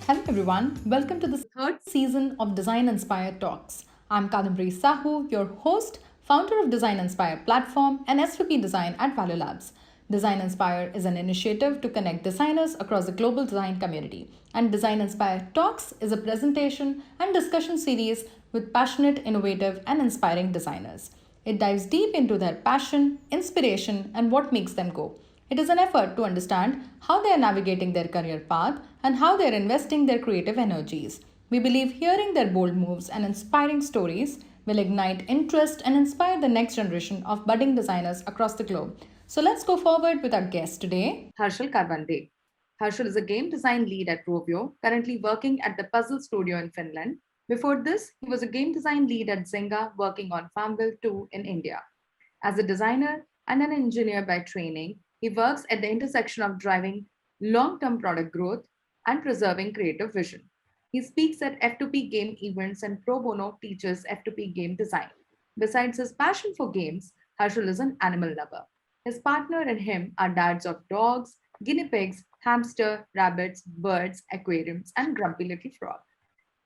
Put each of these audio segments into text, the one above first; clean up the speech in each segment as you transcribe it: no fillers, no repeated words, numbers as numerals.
Hello everyone, welcome to the third season of Design Inspired Talks. I'm Kadambari Sahu, your host, founder of Design Inspire platform and SVP Design at ValueLabs. Design Inspire is an initiative to connect designers across the global design community, and Design Inspire Talks is a presentation and discussion series with passionate, innovative, and inspiring designers. It dives deep into their passion, inspiration, and what makes them go. It is an effort to understand how they are navigating their career path and how they are investing their creative energies. We believe hearing their bold moves and inspiring stories will ignite interest and inspire the next generation of budding designers across the globe. So let's go forward with our guest today, Harshal Karvande. Harshal is a game design lead at Rovio, currently working at the Puzzle Studio in Finland. Before this, he was a game design lead at Zynga, working on FarmVille 2 in India. As a designer and an engineer by training, he works at the intersection of driving long term product growth and preserving creative vision. He speaks at F2P game events and pro bono teaches F2P game design. Besides his passion for games, Harshal is an animal lover. His partner and him are dads of dogs, guinea pigs, hamster, rabbits, birds, aquariums, and grumpy little frog.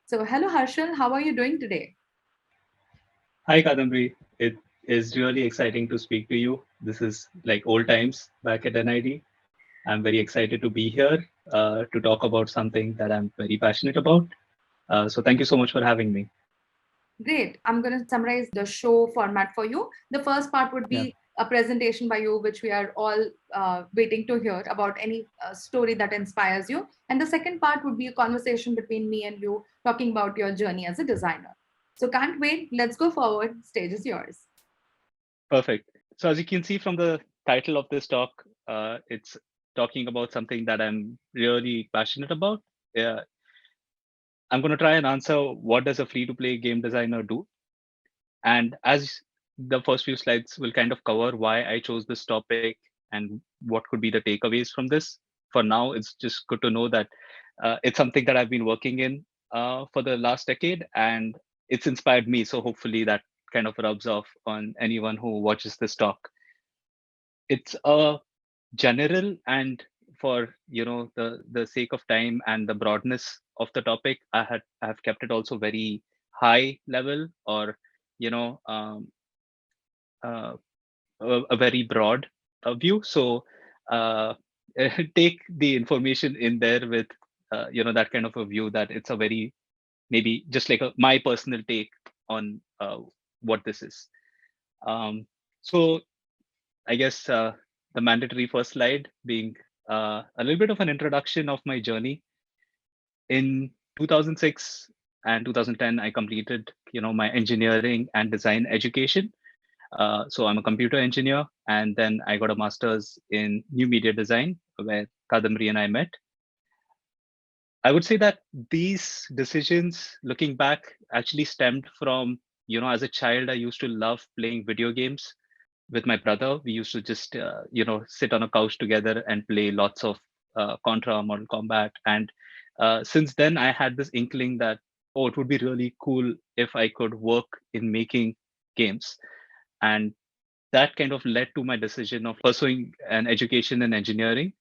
So, hello Harshal, how are you doing today? Hi, Kadambari. It is really exciting to speak to you. This is like old times back at NID. I'm very excited to be here to talk about something that I'm very passionate about. So thank you so much for having me. Great. I'm going to summarize the show format for you. The first part would Yeah, be a presentation by you, which we are all waiting to hear about any story that inspires you. And the second part would be a conversation between me and you, talking about your journey as a designer. So can't wait. Let's go forward. Stage is yours. perfect. So as you can see from the title of this talk, it's talking about something that I'm really passionate about. Yeah, I'm going to try and answer what does a free-to-play game designer do? And as the first few slides will kind of cover why I chose this topic and what could be the takeaways from this. For now, it's just good to know that it's something that I've been working in for the last decade and it's inspired me. So hopefully that kind of rubs off on anyone who watches this talk. It's a general and for the sake of time and the broadness of the topic, I have kept it also very high level or you know um, uh, a very broad view. So uh, take the information in there with that kind of a view that it's a very maybe just like my personal take on what this is. Um, so I guess the mandatory first slide being a little bit of an introduction of my journey. In 2006 and 2010, I completed my engineering and design education. So I'm a computer engineer, and then I got a master's in new media design, where Kadambari and I met. I would say that these decisions, looking back, actually stemmed from, as a child, I used to love playing video games with my brother. We used to just, sit on a couch together and play lots of Contra, Mortal Kombat. And since then, I had this inkling that, oh, it would be really cool if I could work in making games. And that kind of led to my decision of pursuing an education in engineering,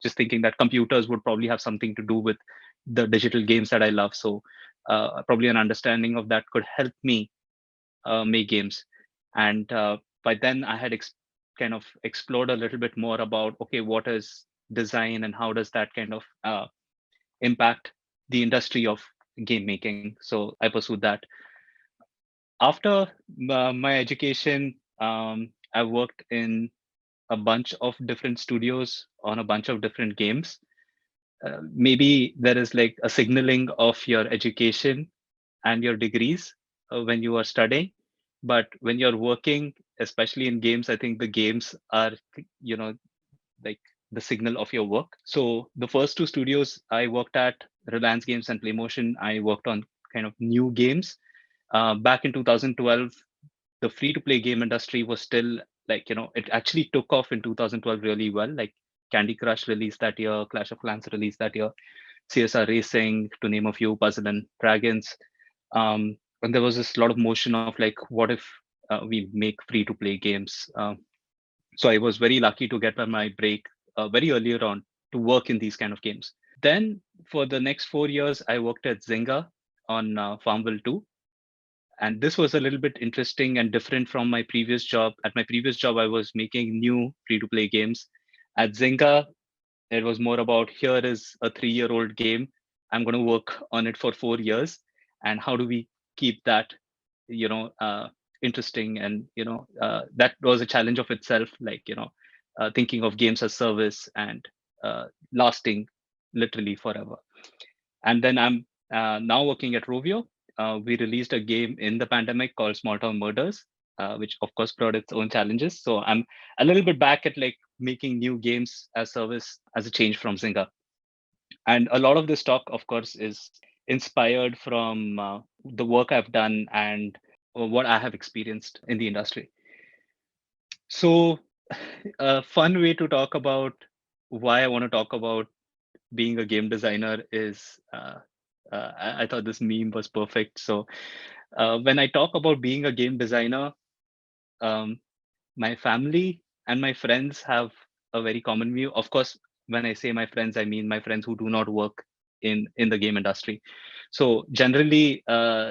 just thinking that computers would probably have something to do with the digital games that I love. So probably an understanding of that could help me make games. And by then I had kind of explored a little bit more about, okay, what is design and how does that kind of impact the industry of game making. So I pursued that. After my education, I worked in a bunch of different studios on a bunch of different games. Maybe there is like a signaling of your education and your degrees when you are studying, but when you're working, especially in games, I think the games are, you know, like the signal of your work. So the first two studios I worked at, Reliance Games and Playmotion, I worked on kind of new games. Back in 2012, the free to play game industry was still like, it actually took off in 2012 really well. Like Candy Crush released that year, Clash of Clans released that year, CSR Racing, to name a few, Puzzle and Dragons. And there was this lot of motion of like, what if we make free to play games? So I was very lucky to get my break very earlier on to work in these kind of games. Then for the next 4 years, I worked at Zynga on FarmVille 2. And this was a little bit interesting and different from my previous job. At my previous job, I was making new free-to-play games. At Zynga, it was more about, here is a 3-year-old game. I'm going to work on it for 4 years. And how do we keep that, interesting? And, that was a challenge of itself, like, thinking of games as service and lasting literally forever. And then I'm now working at Rovio. We released a game in the pandemic called Small Town Murders, which of course brought its own challenges. So I'm a little bit back at like making new games as service as a change from Zynga. And a lot of this talk, of course, is inspired from the work I've done and what I have experienced in the industry. So a fun way to talk about why I want to talk about being a game designer is I thought this meme was perfect. So when I talk about being a game designer, um, my family and my friends have a very common view. Of course, when I say my friends, I mean my friends who do not work in the game industry. So generally,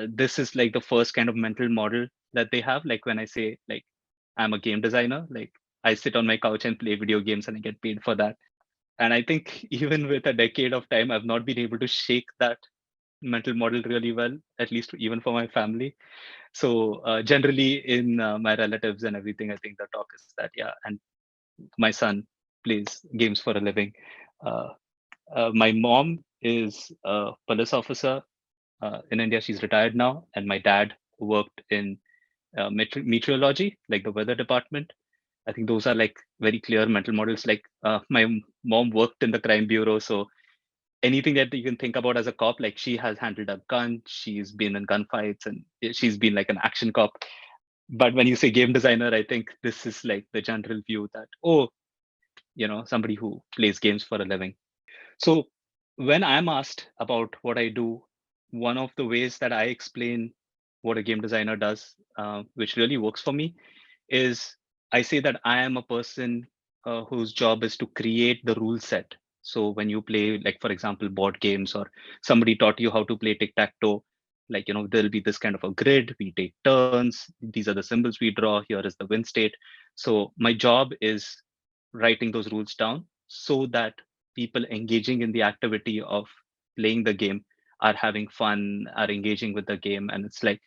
this is like the first kind of mental model that they have. Like when I say like I'm a game designer, like I sit on my couch and play video games and I get paid for that. And I think even with a decade of time, I've not been able to shake that mental model really well, at least even for my family. So generally in my relatives and everything, I think the talk is that, yeah, and my son plays games for a living. Uh, my mom is a police officer in India. She's retired now. And my dad worked in meteorology, like the weather department. I think those are like very clear mental models. Like my mom worked in the crime bureau. So anything that you can think about as a cop, like she has handled a gun, she's been in gunfights, and she's been like an action cop. But when you say game designer, I think this is like the general view that, oh, somebody who plays games for a living. So when I'm asked about what I do, one of the ways that I explain what a game designer does, which really works for me, is I say that I am a person whose job is to create the rule set. So when you play, like for example, board games, or somebody taught you how to play tic-tac-toe, like there'll be this kind of a grid. We take turns. These are the symbols we draw. Here is the win state. So my job is writing those rules down so that people engaging in the activity of playing the game are having fun, are engaging with the game, and it's like,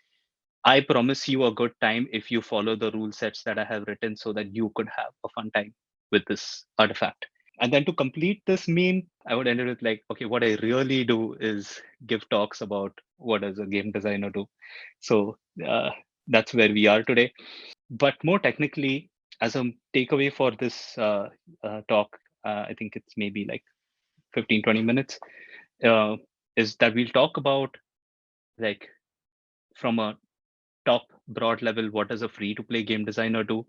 I promise you a good time if you follow the rule sets that I have written so that you could have a fun time with this artifact. And then to complete this meme, I would end it with like, okay, what I really do is give talks about what does a game designer do. So that's where we are today. But more technically, as a takeaway for this talk, I think it's maybe like 15, 20 minutes, uh, is that we'll talk about like from a top broad level, what does a free to play game designer do?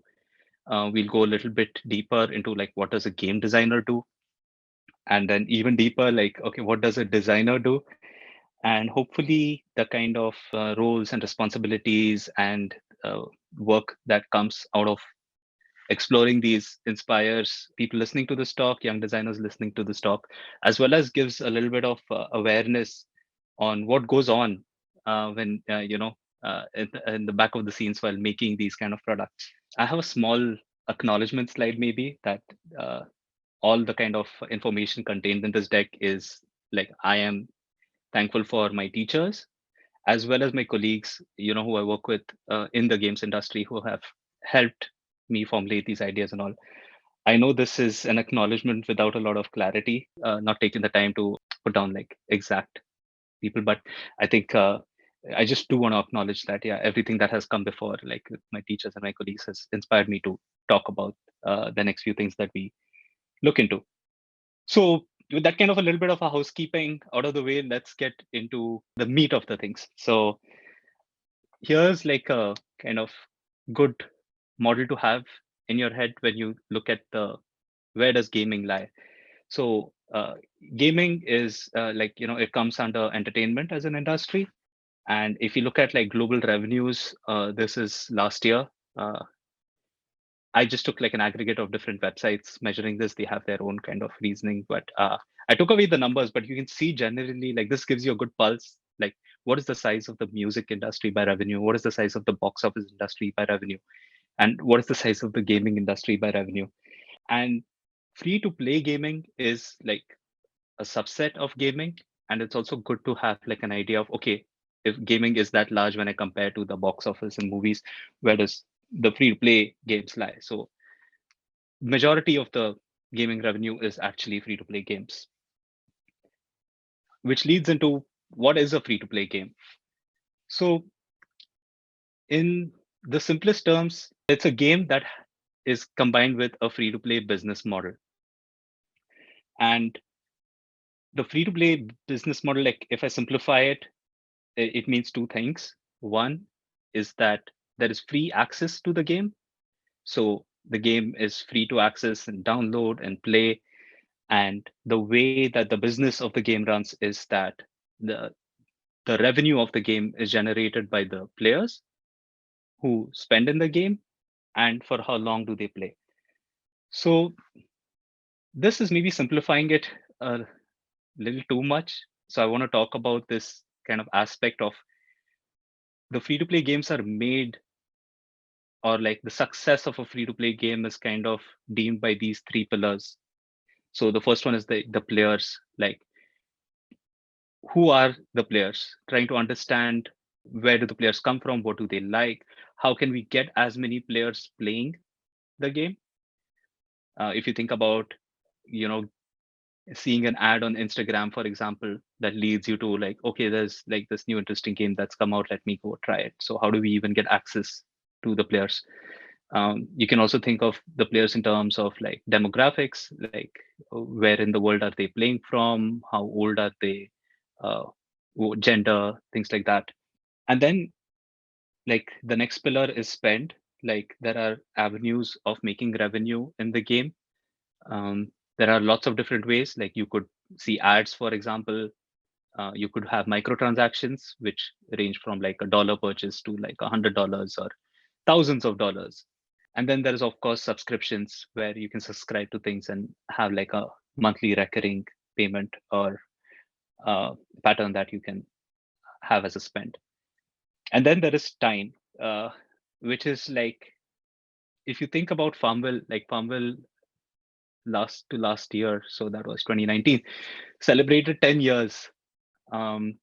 We'll go a little bit deeper into like, what does a game designer do? And then even deeper, like, okay, what does a designer do? And hopefully the kind of roles and responsibilities and work that comes out of exploring these inspires people listening to this talk, young designers listening to this talk, as well as gives a little bit of awareness on what goes on when in the back of the scenes while making these kind of products. I have a small acknowledgement slide, maybe, that uh, all the kind of information contained in this deck is like, I am thankful for my teachers as well as my colleagues, who I work with in the games industry, who have helped me formulate these ideas and all. I know this is an acknowledgement without a lot of clarity, not taking the time to put down like exact people, but I think I just do want to acknowledge that, yeah, everything that has come before, like with my teachers and my colleagues, has inspired me to talk about the next few things that we look into. So with that kind of a little bit of a housekeeping out of the way, let's get into the meat of the things. So here's like a kind of good model to have in your head when you look at the where does gaming lie. So gaming is like, it comes under entertainment as an industry. And if you look at like global revenues, this is last year. uh, I just took like an aggregate of different websites measuring this. They have their own kind of reasoning, but I took away the numbers, but you can see generally like this gives you a good pulse. Like what is the size of the music industry by revenue? What is the size of the box office industry by revenue? And what is the size of the gaming industry by revenue? And free to play gaming is like a subset of gaming. And it's also good to have like an idea of, okay, if gaming is that large when I compare to the box office and movies, where does the free to play games lie? So majority of the gaming revenue is actually free to play games, which leads into what is a free to play game. So in the simplest terms, it's a game that is combined with a free to play business model. And the free to play business model, like if I simplify it, it means two things. One is that there is free access to the game. So the game is free to access and download and play. And the way that the business of the game runs is that the the revenue of the game is generated by the players who spend in the game and for how long do they play. So this is maybe simplifying it a little too much. So I want to talk about this kind of aspect of the free to play games are made, or like the success of a free to play game is kind of deemed by these three pillars. So the first one is the players, like who are the players, trying to understand where do the players come from, what do they like, how can we get as many players playing the game. If you think about, you know, seeing an ad on Instagram, for example, that leads you to like, okay, there's like this new interesting game that's come out, let me go try it. So how do we even get access to the players? You can also think of the players in terms of like demographics, like where in the world are they playing from, how old are they, uh, gender, things like that. And then like the next pillar is spend. Like there are avenues of making revenue in the game. There are lots of different ways. Like you could see ads, for example. You could have microtransactions, which range from like a dollar purchase to like $100 or thousands of dollars. And then there is of course subscriptions where you can subscribe to things and have like a monthly recurring payment or pattern that you can have as a spend. And then there is time, uh, which is like if you think about FarmVille, like FarmVille last year, so that was 2019, celebrated 10 years. Um,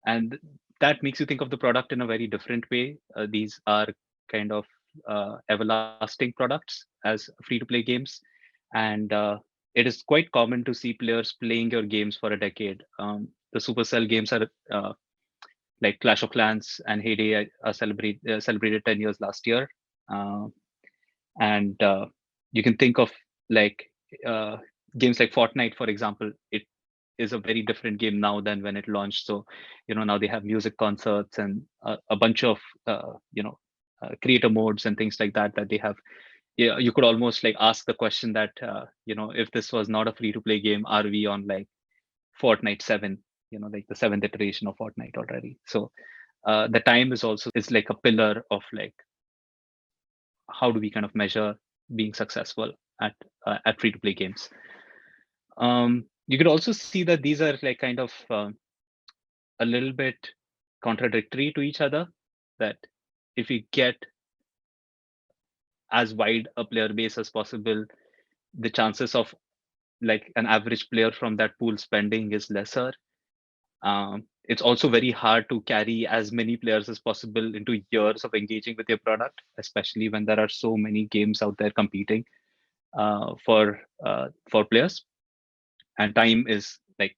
and that makes you think of the product in a very different way. These are kind of everlasting products as free to play games. And it is quite common to see players playing your games for a decade. The Supercell games are like Clash of Clans and Heyday celebrated 10 years last year. Uh, and you can think of like uh, games like Fortnite, for example. It is a very different game now than when it launched. So, you know, now they have music concerts and a bunch of, creator modes and things like that they have. Yeah, you could almost like ask the question that, if this was not a free to play game, are we on like Fortnite 7, like the seventh iteration of Fortnite already? So the time is also is like a pillar of like how do we kind of measure being successful at free to play games. You could also see that these are like kind of a little bit contradictory to each other. That if we get as wide a player base as possible, the chances of like an average player from that pool spending is lesser. It's also very hard to carry as many players as possible into years of engaging with your product, especially when there are so many games out there competing for players, and time is like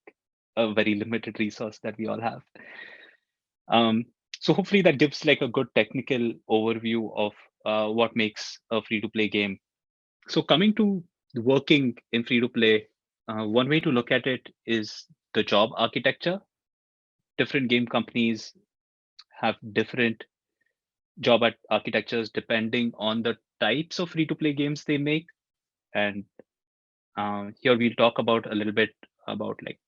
a very limited resource that we all have. Um, so hopefully that gives like a good technical overview of what makes a free to play game. So coming to working in free to play, one way to look at it is the job architecture. Different game companies have different architectures depending on the types of free to play games they make. And here we'll talk about a little bit about like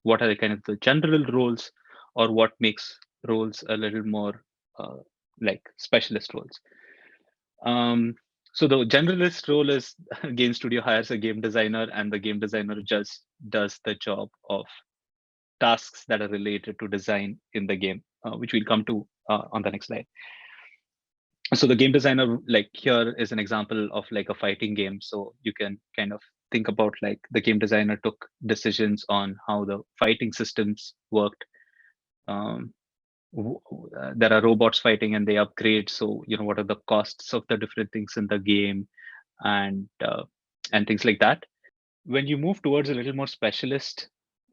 what are the kind of the general roles or what makes roles a little more uh, like specialist roles. Um, So the generalist role is game studio hires a game designer, and the game designer just does the job of tasks that are related to design in the game, which we'll come to on the next slide. So the game designer, like here is an example of like a fighting game. So you can kind of think about like the game designer took decisions on how the fighting systems worked. Um, there are robots fighting and they upgrade. So what are the costs of the different things in the game, and things like that. When you move towards a little more specialist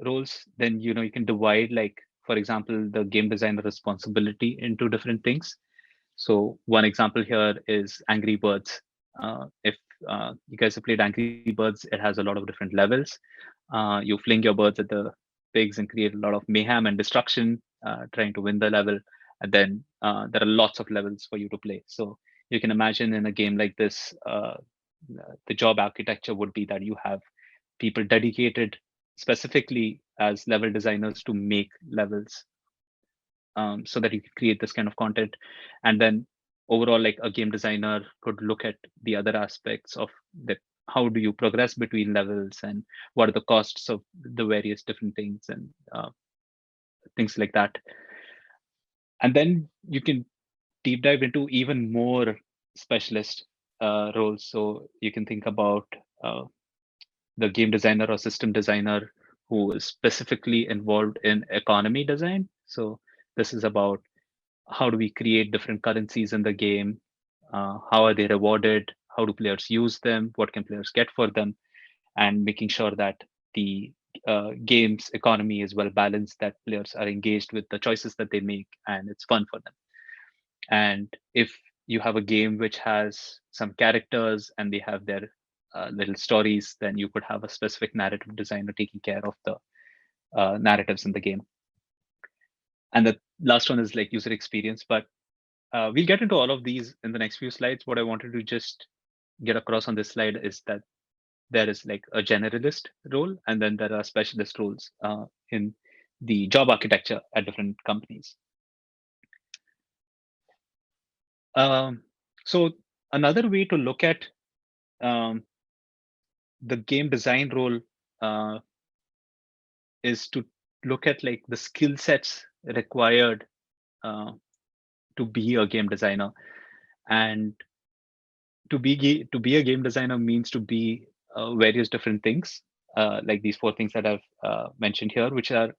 roles, then you can divide, like, for example, the game designer responsibility into different things. So one example here is Angry Birds. If you guys have played Angry Birds, it has a lot of different levels. You fling your birds at the pigs and create a lot of mayhem and destruction, trying to win the level. And then there are lots of levels for you to play. So you can imagine in a game like this, the job architecture would be that you have people dedicated specifically as level designers to make levels, so that you can create this kind of content. And then overall, like, a game designer could look at the other aspects of that. How do you progress between levels, and what are the costs of the various different things, and things like that. And then you can deep dive into even more specialist roles. So you can think about uh, the game designer or system designer who is specifically involved in economy design. So this is about how do we create different currencies in the game, how are they rewarded, how do players use them, what can players get for them, and making sure that the game's economy is well balanced, that players are engaged with the choices that they make, and it's fun for them. And if you have a game which has some characters and they have their little stories, then you could have a specific narrative designer taking care of the narratives in the game. And the last one is like user experience, but we'll get into all of these in the next few slides. What I wanted to just get across on this slide is that there is like a generalist role, and then there are specialist roles in the job architecture at different companies. Um, so another way to look at um, the game design role uh, is to look at like the skill sets required uh, to be a game designer. And to be a game designer means to be various different things, like these four things that I've mentioned here, which are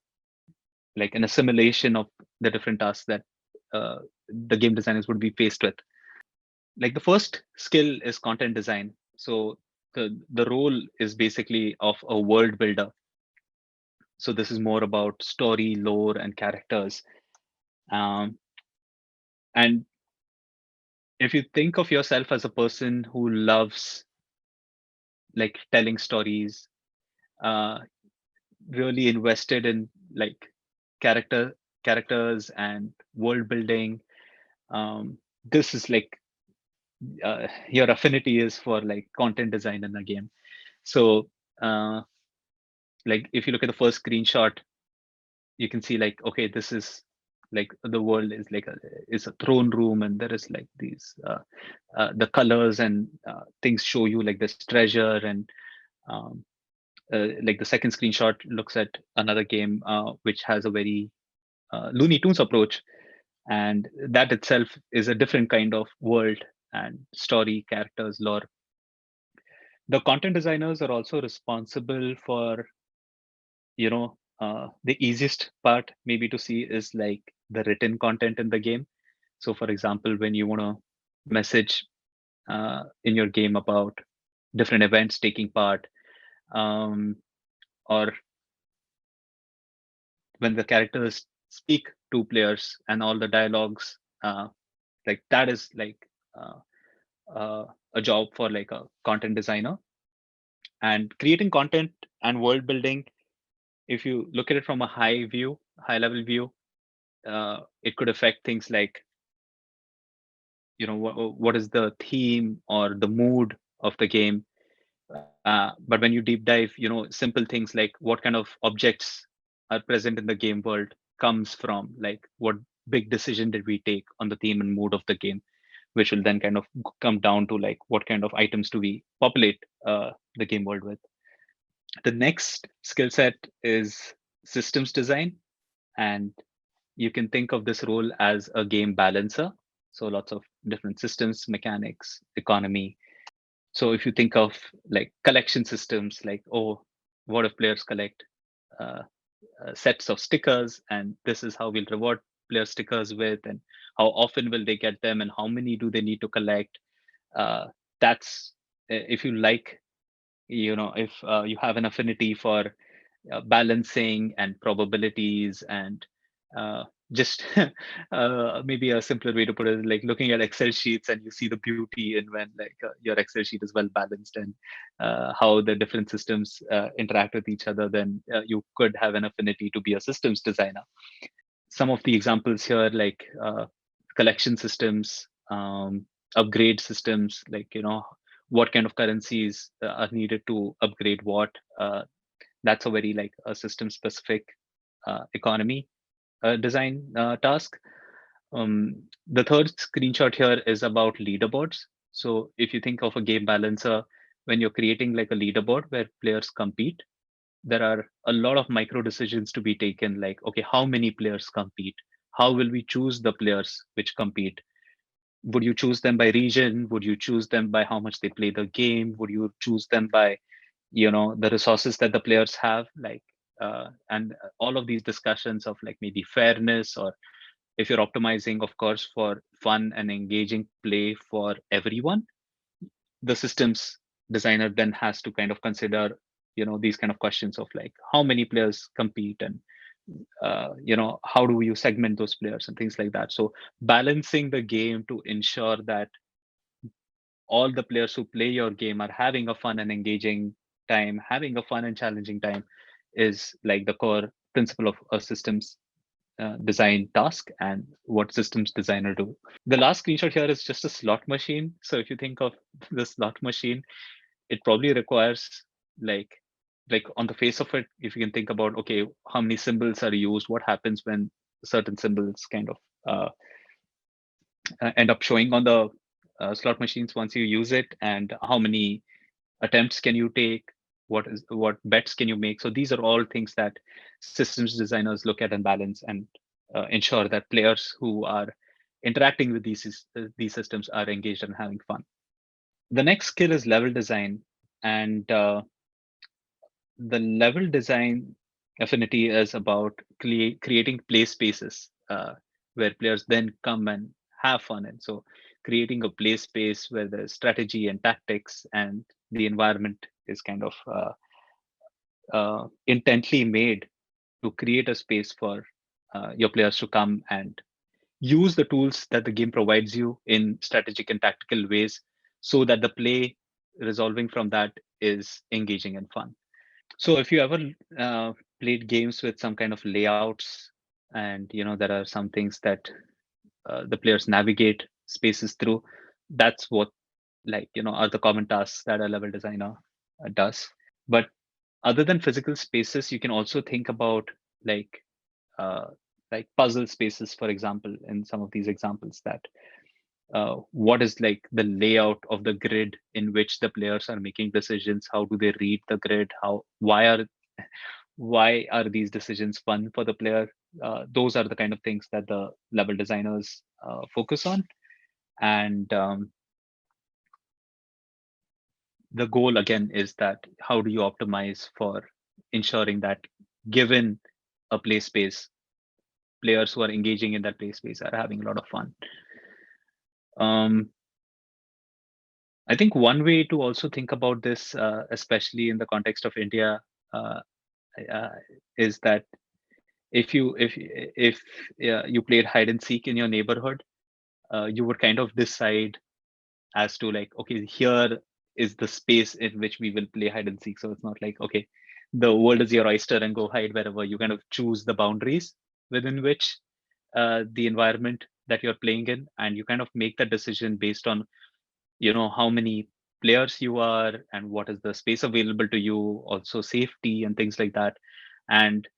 like an assimilation of the different tasks that uh, the game designers would be faced with. Like the first skill is content design. So the role is basically of a world builder. So this is more about story, lore, and characters. Um, and if you think of yourself as a person who loves like telling stories, uh, really invested in like character characters and world building, this is like your affinity is for like content design in a game. So like if you look at the first screenshot, you can see like, okay, this is like the world is like is a throne room, and there is like these the colors and things show you like this treasure. And um, like the second screenshot looks at another game which has a very Looney Tunes approach, and that itself is a different kind of world and story, characters, lore. The content designers are also responsible for, the easiest part maybe to see is like the written content in the game. So for example, when you want to message in your game about different events taking part, um, or when the characters speak to players and all the dialogues, like that is like uh, a job for like a content designer. And creating content and world building, if you look at it from a high level view, it could affect things like, what is the theme or the mood of the game. But when you deep dive, simple things like what kind of objects are present in the game world comes from like what big decision did we take on the theme and mood of the game. which will then kind of come down to like what kind of items do we populate the game world with. The next skill set is systems design, and you can think of this role as a game balancer. So lots of different systems, mechanics, economy. So if you think of like collection systems, like, oh, what if players collect uh, sets of stickers, and this is how we'll reward player stickers with, and how often will they get them, and how many do they need to collect. That's if you like, if you have an affinity for balancing and probabilities, and uh, just maybe a simpler way to put it, like looking at Excel sheets and you see the beauty in when like your Excel sheet is well balanced, and how the different systems interact with each other, then you could have an affinity to be a systems designer. Some of the examples here, like collection systems, upgrade systems, like what kind of currencies are needed to upgrade what. That's a very like a system specific economy design task. The third screenshot here is about leaderboards. So if you think of a game balancer, when you're creating like a leaderboard where players compete, there are a lot of micro decisions to be taken, like, okay, how many players compete? How will we choose the players which compete? Would you choose them by region? Would you choose them by how much they play the game? Would you choose them by the resources that the players have, like and all of these discussions of like maybe fairness, or if you're optimizing, of course, for fun and engaging play for everyone, the systems designer then has to kind of consider these kind of questions of like how many players compete, and how do you segment those players and things like that. So balancing the game to ensure that all the players who play your game are having a fun and engaging time, having a fun and challenging time, is like the core principle of a systems design task, and what systems designer do. The last screenshot here is just a slot machine. So if you think of the slot machine, it probably requires like on the face of it, if you can think about, okay, how many symbols are used, what happens when certain symbols kind of end up showing on the slot machines once you use it, and how many attempts can you take, what bets can you make. So these are all things that systems designers look at and balance, and ensure that players who are interacting with these systems are engaged and having fun. The next skill is level design, and the level design affinity is about creating play spaces where players then come and have fun. And so creating a play space where there's strategy and tactics, and the environment is kind of intently made to create a space for your players to come and use the tools that the game provides you in strategic and tactical ways, so that the play resolving from that is engaging and fun. So if you ever played games with some kind of layouts, and there are some things that the players navigate spaces through, that's what are the common tasks that a level designer does. But other than physical spaces, you can also think about like uh, puzzle spaces, for example, in some of these examples, that what is like the layout of the grid in which the players are making decisions, how do they read the grid, why are these decisions fun for the player. Those are the kind of things that the level designers focus on. And the goal again is that how do you optimize for ensuring that, given a play space, players who are engaging in that play space are having a lot of fun. I think one way to also think about this, especially in the context of India, uh, uh, is that if you played hide and seek in your neighborhood, you would kind of decide as to like, okay, here is the space in which we will play hide and seek. So it's not like, okay, the world is your oyster and go hide wherever. You kind of choose the boundaries within which the environment that you're playing in, and you kind of make that decision based on how many players you are, and what is the space available to you, also safety and things like that. And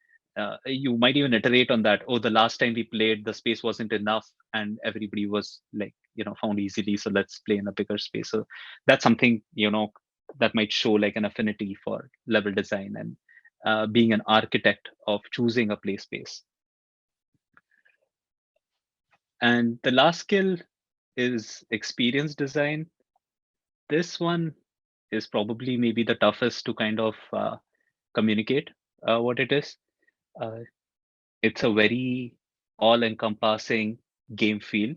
you might even iterate on that. Oh, the last time we played, the space wasn't enough and everybody was like found easily, so let's play in a bigger space. So that's something that might show like an affinity for level design and being an architect of choosing a play space. And the last skill is experience design. This one is probably maybe the toughest to kind of communicate what it is. Uh, it's a very all-encompassing game feel.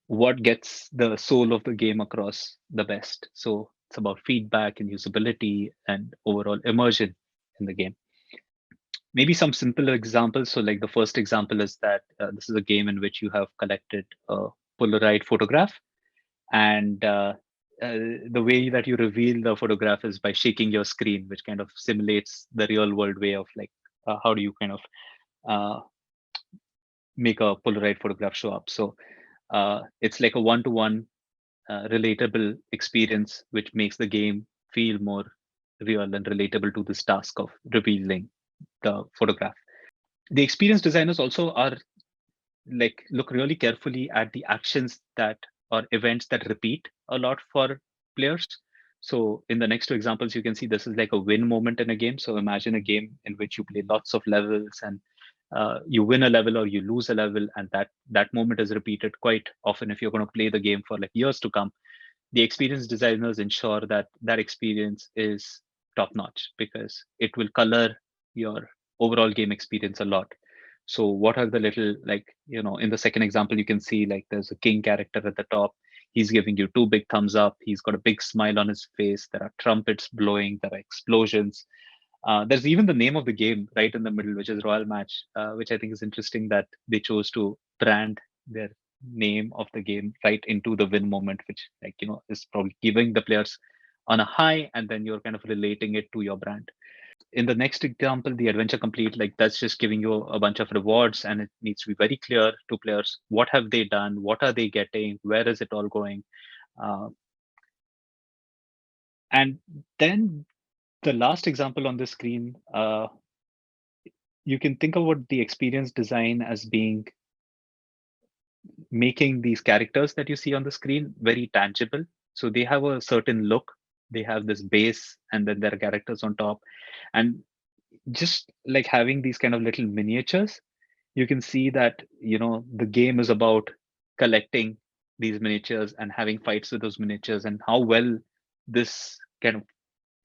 What gets the soul of the game across the best? So it's about feedback and usability and overall immersion in the game. Maybe some simple examples. So like the first example is that this is a game in which you have collected a Polaroid photograph, and the way that you reveal the photograph is by shaking your screen, which kind of simulates the real world way of like how do you kind of uh, make a Polaroid photograph show up. So it's like a one-to-one relatable experience, which makes the game feel more real and relatable to this task of revealing the photograph. The experience designers also are like look really carefully at the actions that or events that repeat a lot for players. So in the next two examples, you can see this is like a win moment in a game. So imagine a game in which you play lots of levels and you win a level or you lose a level, and that moment is repeated quite often if you're going to play the game for like years to come. The experience designers ensure that that experience is top notch because it will color your overall game experience a lot. So what are the little like in the second example you can see like there's a king character at the top. He's giving you two big thumbs up. He's got a big smile on his face. There are trumpets blowing. There are explosions. There's even the name of the game right in the middle, which is Royal Match, which I think is interesting that they chose to brand their name of the game right into the win moment, which like is probably giving the players on a high, and then you're kind of relating it to your brand. In the next example, the adventure complete, like that's just giving you a bunch of rewards, and it needs to be very clear to players what have they done, what are they getting, where is it all going, uh, and then the last example on the screen. You can think about the experience design as being making these characters that you see on the screen very tangible. So they have a certain look, they have this base, and then there are characters on top. And just like having these kind of little miniatures, you can see that, the game is about collecting these miniatures and having fights with those miniatures, and how well this kind of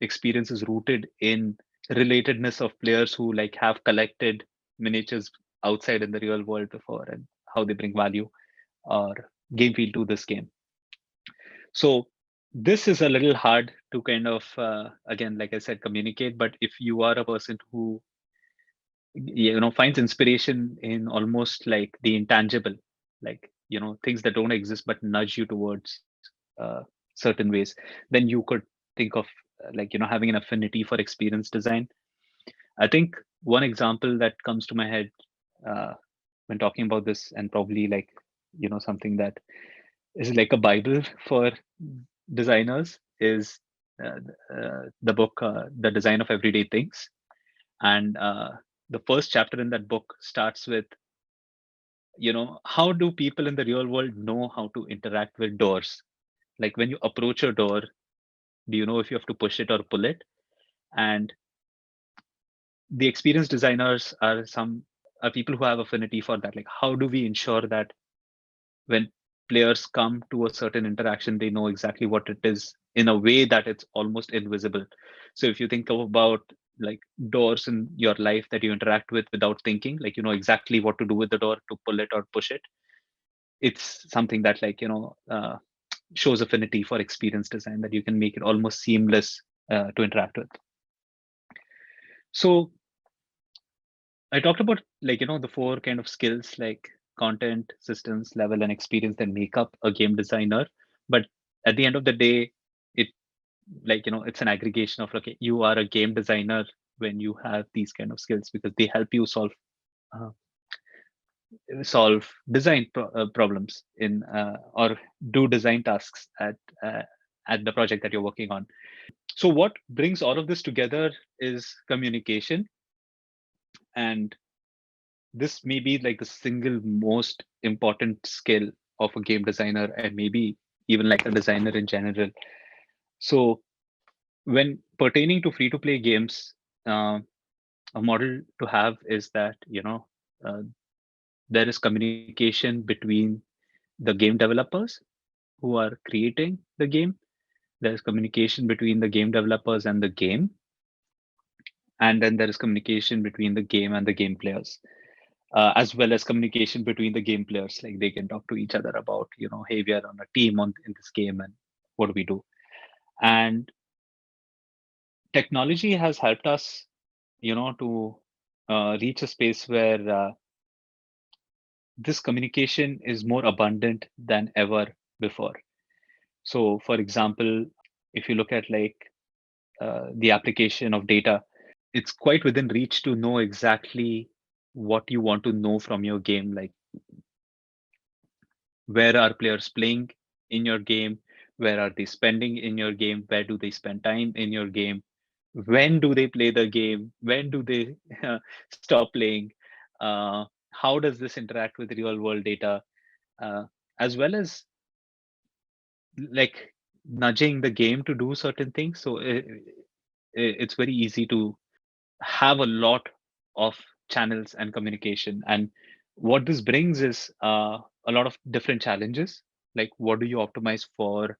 experience is rooted in relatedness of players who like have collected miniatures outside in the real world before, and how they bring value or game feel to this game. So this is a little hard to kind of again, like I said, communicate. But if you are a person who finds inspiration in almost like the intangible, like things that don't exist but nudge you towards certain ways, then you could think of like having an affinity for experience design. I think one example that comes to my head uh, when talking about this, and probably like something that is like a bible for designers, is uh, the book The Design of Everyday Things. And the first chapter in that book starts with how do people in the real world know how to interact with doors. Like when you approach a door, do you know if you have to push it or pull it? And the experience designers are people who have affinity for that. Like how do we ensure that when players come to a certain interaction, they know exactly what it is in a way that it's almost invisible. So if you think about like doors in your life that you interact with without thinking, like you know exactly what to do with the door, to pull it or push it, it's something that like shows affinity for experience design, that you can make it almost seamless to interact with. So I talked about like the four kind of skills like content, systems, level, and experience that make up a game designer. But at the end of the day, it like it's an aggregation of okay, you are a game designer when you have these kind of skills, because they help you uh, solve design problems in or do design tasks at the project that you're working on. So what brings all of this together is communication, and this may be like the single most important skill of a game designer and maybe even like a designer in general. So when pertaining to free to play games, uh, a model to have is that uh, there is communication between the game developers who are creating the game. There's communication between the game developers and the game, and then there is communication between the game and the game players, as well as communication between the game players. Like they can talk to each other about, hey, we are on a team on in this game, and what do we do? And technology has helped us, to reach a space where this communication is more abundant than ever before. So, for example, if you look at like the application of data, it's quite within reach to know exactly what you want to know from your game. Like, where are players playing in your game? Where are they spending in your game? Where do they spend time in your game? When do they play the game? When do they stop playing? How does this interact with real world data? As well as like nudging the game to do certain things. So it's very easy to have a lot of channels and communication. And what this brings is a lot of different challenges. Like, what do you optimize for?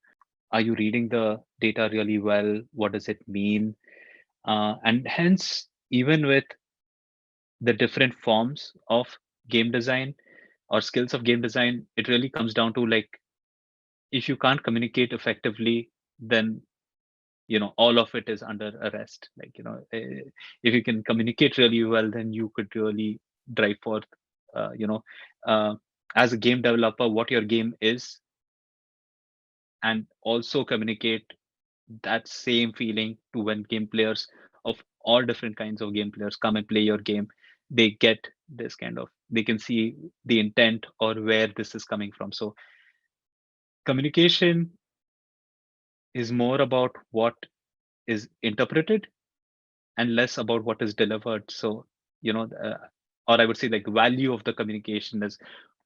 Are you reading the data really well? What does it mean? And hence, even with the different forms of game design or skills of game design, it really comes down to like, if you can't communicate effectively, then all of it is under arrest. Like, if you can communicate really well, then you could really drive forth, uh, you know uh, as a game developer, what your game is, and also communicate that same feeling to when game players of all different kinds of game players come and play your game. They get this kind of, they can see the intent or where this is coming from. So communication is more about what is interpreted and less about what is delivered. So, or I would say like the value of the communication is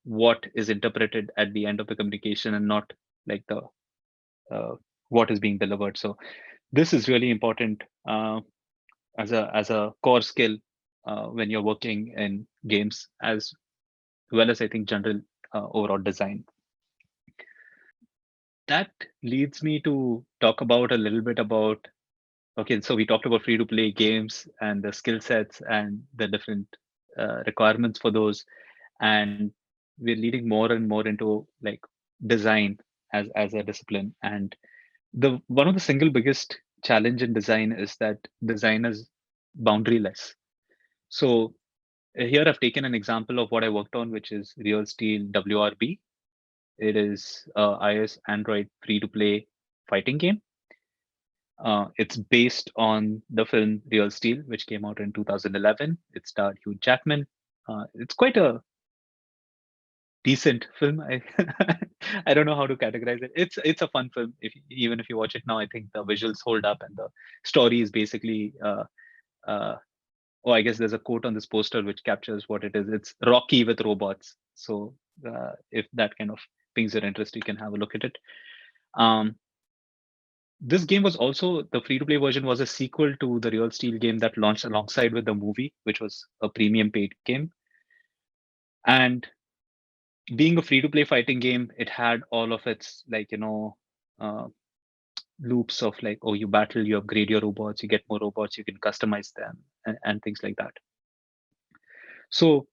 what is interpreted at the end of the communication, and not like the uh, what is being delivered. So this is really important as a core skill when you're working in games, as well as I think general overall design. That leads me to talk about a little bit about. Okay, so we talked about free to play games and the skill sets and the different requirements for those. And we're leading more and more into like design as a discipline. And the one of the single biggest challenge in design is that design is boundaryless. So here I've taken an example of what I worked on, which is Real Steel WRB. It is iOS Android free to play fighting game. It's based on the film Real Steel, which came out in 2011. It starred Hugh Jackman. It's quite a decent film. I don't know how to categorize it. It's a fun film. Even if you watch it now, I think the visuals hold up, and the story is basically. Uh, oh, I guess there's a quote on this poster which captures what it is. It's Rocky with robots. So if that kind of pings your interest, you can have a look at it. Um, This game was also, the free to play version was a sequel to the Real Steel game that launched alongside with the movie, which was a premium paid game. And being a free to play fighting game, it had all of its like, uh, loops of like, oh, you battle, you upgrade your robots, you get more robots, you can customize them, and things like that. So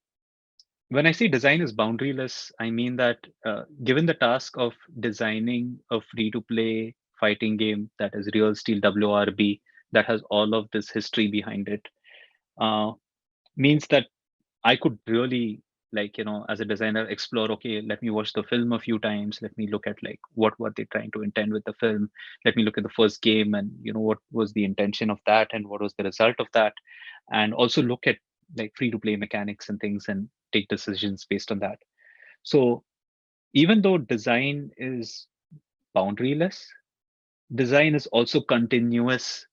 when I say design is boundaryless, I mean that given the task of designing a free to play fighting game that is Real Steel WRB, that has all of this history behind it, uh, means that I could really, like, as a designer, explore, okay, let me watch the film a few times. Let me look at like what were they trying to intend with the film. Let me look at the first game and, what was the intention of that and what was the result of that. And also look at like free to play mechanics and things and take decisions based on that. So even though design is boundaryless, design is also continuous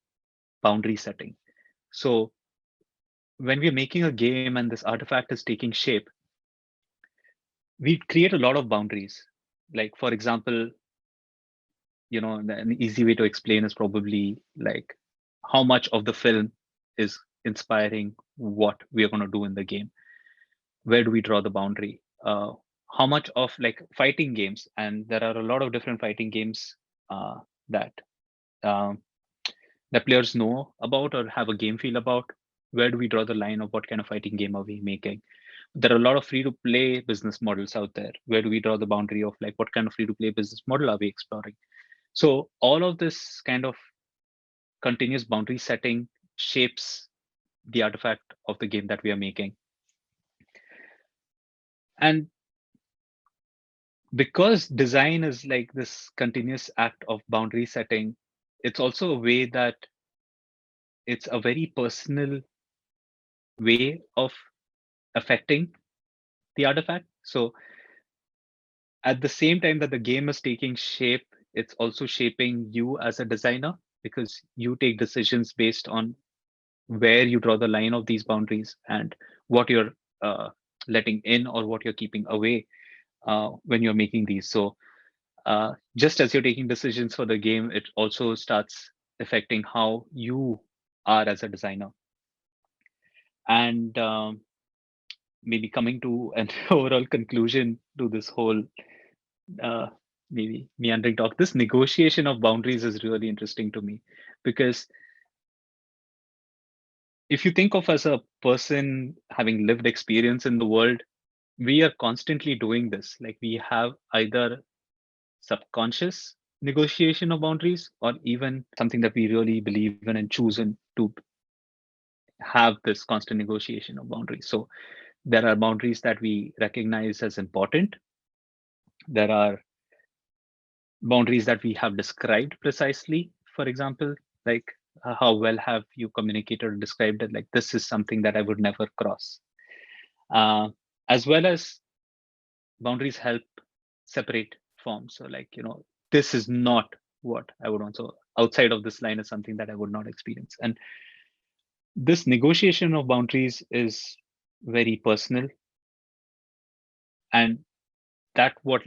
boundary setting. So when we're making a game and this artifact is taking shape, we create a lot of boundaries. Like, for example, an easy way to explain is probably like how much of the film is inspiring what we are going to do in the game. Where do we draw the boundary? How much of like fighting games, and there are a lot of different fighting games that um, that players know about or have a game feel about. Where do we draw the line of what kind of fighting game are we making? There are a lot of free to play business models out there. Where do we draw the boundary of like what kind of free to play business model are we exploring? So all of this kind of continuous boundary setting shapes the artifact of the game that we are making. And because design is like this continuous act of boundary setting, it's also a way that it's a very personal way of affecting the artifact. So at the same time that the game is taking shape, it's also shaping you as a designer, because you take decisions based on where you draw the line of these boundaries and what you're letting in or what you're keeping away when you're making these. So just as you're taking decisions for the game, it also starts affecting how you are as a designer. And maybe coming to an overall conclusion to this whole uh, maybe meandering talk, this negotiation of boundaries is really interesting to me, because if you think of as a person having lived experience in the world, we are constantly doing this. Like we have either subconscious negotiation of boundaries or even something that we really believe in and chosen to have this constant negotiation of boundaries. So there are boundaries that we recognize as important. There are boundaries that we have described precisely. For example, like how well have you communicated or described it? Like this is something that I would never cross. Uh, as well as boundaries help separate forms. So like, this is not what I would want. So outside of this line is something that I would not experience. And this negotiation of boundaries is very personal, and that what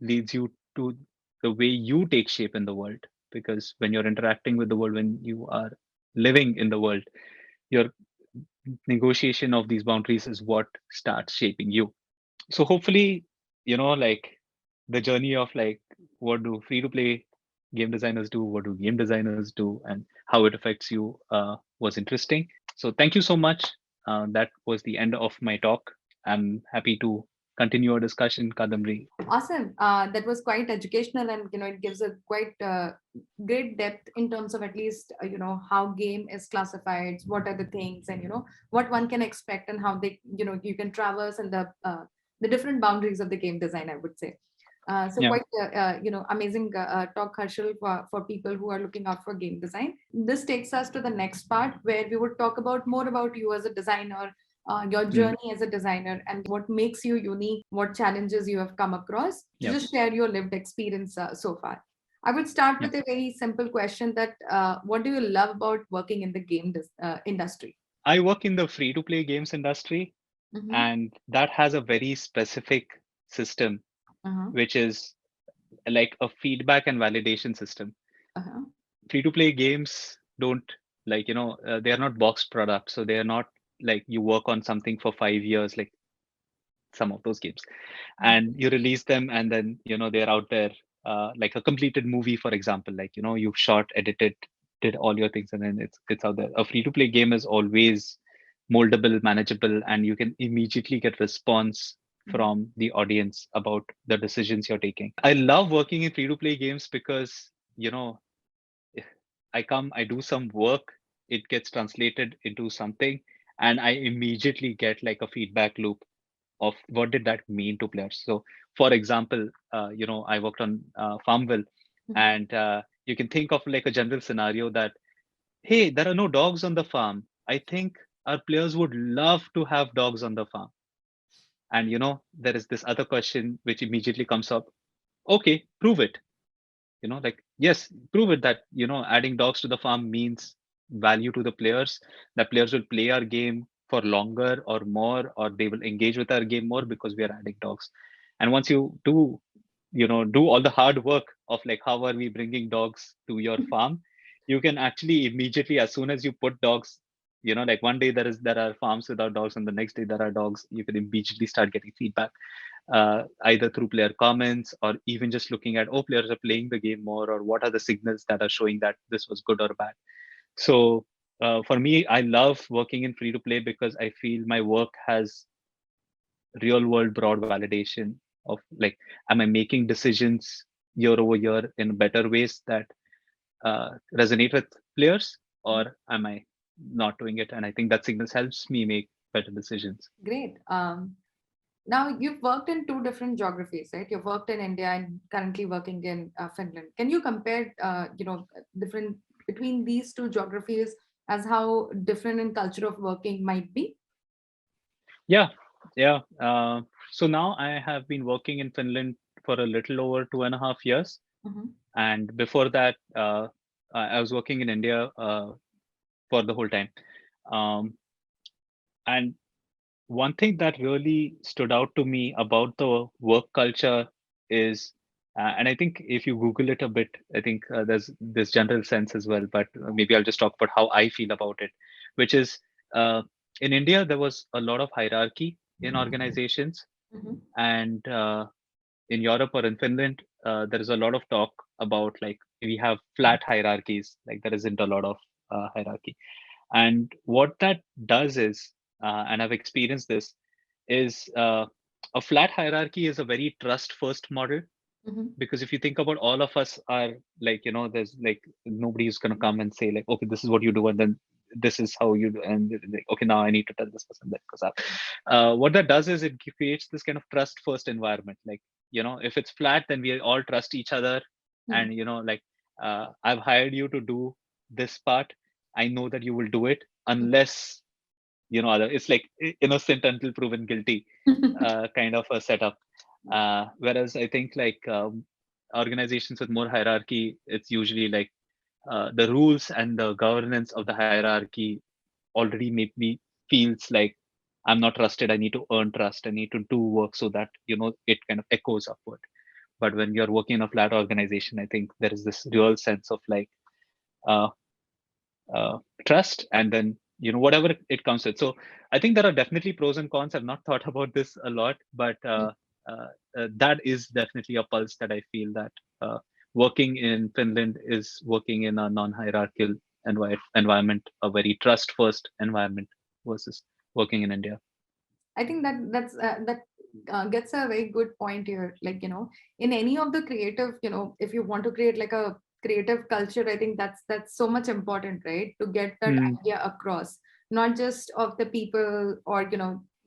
leads you to the way you take shape in the world. Because when you're interacting with the world, when you are living in the world, your negotiation of these boundaries is what starts shaping you. So hopefully, like the journey of like what do free to play game designers do, what do game designers do, and how it affects you was interesting. So thank you so much. That was the end of my talk. I'm happy to continue our discussion, Kadambari. Awesome. That was quite educational, and it gives a quite great depth in terms of at least how game is classified, what are the things, and what one can expect, and how they you can traverse and the different boundaries of the game design, I would say. So Yeah. quite amazing talk, Harshal, for people who are looking out for game design. This takes us to the next part where we would talk about more about you as a designer, your Mm. journey as a designer, and what makes you unique, what challenges you have come across, to Yep. just share your lived experience so far. I would start Yep. with a very simple question that what do you love about working in the industry? I work in the free to play games industry, Mm-hmm. and that has a very specific system, Uh-huh. which is like a feedback and validation system. Uh-huh. Free to play games don't like, they are not boxed products. So they are not like you work on something for 5 years, like some of those games, and you release them, and then they're out there like a completed movie, for example. Like you've shot, edited, did all your things, and then it's out there. A free to play game is always moldable, manageable, and you can immediately get response Mhm. from the audience about the decisions you're taking. I love working in free to play games because you know I do some work, it gets translated into something, and I immediately get like a feedback loop of what did that mean to players. So, for example, I worked on FarmVille, Mhm. and you can think of like a general scenario that, hey, there are no dogs on the farm. I think our players would love to have dogs on the farm. And there is this other question which immediately comes up. Okay, prove it. Like, yes, prove it that adding dogs to the farm means value to the players. The players will play our game for longer or more, or they will engage with our game more because we are adding dogs. And once you do do all the hard work of like how are we bringing dogs to your farm, you can actually immediately, as soon as you put dogs, like one day there are farms without dogs and the next day there are dogs, you can immediately start getting feedback, either through player comments or even just looking at, oh, players are playing the game more, or what are the signals that are showing that this was good or bad. So for me, I love working in free to play because I feel my work has real world broad validation of like, am I making decisions year over year in better ways that resonate with players, or am I not doing it? And I think that signals helps me make better decisions. Great. Now you've worked in two different geographies, right? You've worked in India and currently working in Finland. Can you compare, different between these two geographies as how different in culture of working might be? Yeah, yeah. So now I have been working in Finland for a little over 2.5 years, Mm-hmm. and before that, I was working in India for the whole time. Um, and one thing that really stood out to me about the work culture is, and I think if you Google it a bit, I think there's this general sense as well, but maybe I'll just talk about how I feel about it, which is uh, in India, there was a lot of hierarchy in organizations, Mm-hmm. and in Europe or in Finland, there is a lot of talk about like we have flat hierarchies, like there isn't a lot of hierarchy. And what that does is, and I've experienced this, is a flat hierarchy is a very trust first model, Mm-hmm. because if you think about, all of us are like, there's like nobody's going to come and say like, okay, this is what you do, and then this is how you do, and like, okay, now I need to tell this person that goes up. What that does is it creates this kind of trust first environment. Like, if it's flat, then we all trust each other, Mm-hmm. and like, I've hired you to do this part, I know that you will do it, unless other, it's like innocent until proven guilty, kind of a setup. Whereas I think like organizations with more hierarchy, it's usually like the rules and the governance of the hierarchy already make me feels like I'm not trusted. I need to earn trust. I need to do work so that it kind of echoes upward. But when you're working in a flat organization, I think there is this real sense of like uh, trust, and then whatever it comes with. So I think there are definitely pros and cons. I've not thought about this a lot, but that is definitely a pulse that I feel that uh, working in Finland is working in a non-hierarchical environment, a very trust first environment, versus working in India. I think that gets a very good point here. Like, in any of the creative, if you want to create like a creative culture, I think that's so much important, right? To get that Hmm. idea across, not just of the people, or